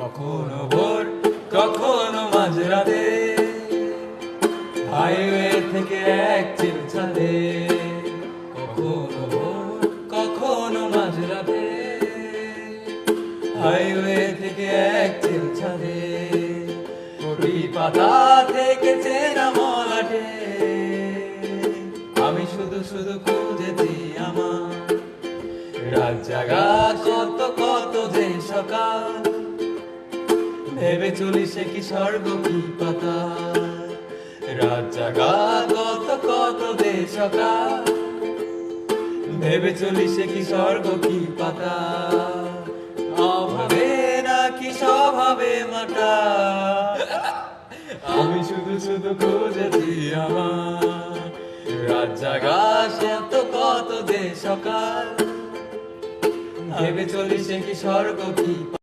কখনো ভোর কখনো মাঝরাতে, হাইওয়ে থেকে এক চিল ছাদে। কখনো ভোর কখনো মাঝরাতে, হাইওয়ে থেকে এক চিল ছাদে। কড়ি পাতা থেকে চেনা মলাটে, আমি শুধু শুধু খুঁজেছি আমার রাত জাগা কত কত যে সকাল। ভেবে চলি সে কি স্বর্গ কি পাতা, রাত জাগা কত কত যে সকাল। ভেবে চলি সে কি স্বর্গ কি পাতা, অভাবে নাকি স্বভাবে মাতা। আমি শুধু শুধু খুঁজেছি আমার রাত জাগা কত কত যে সকাল। ভেবে চলি সে কি স্বর্গ কি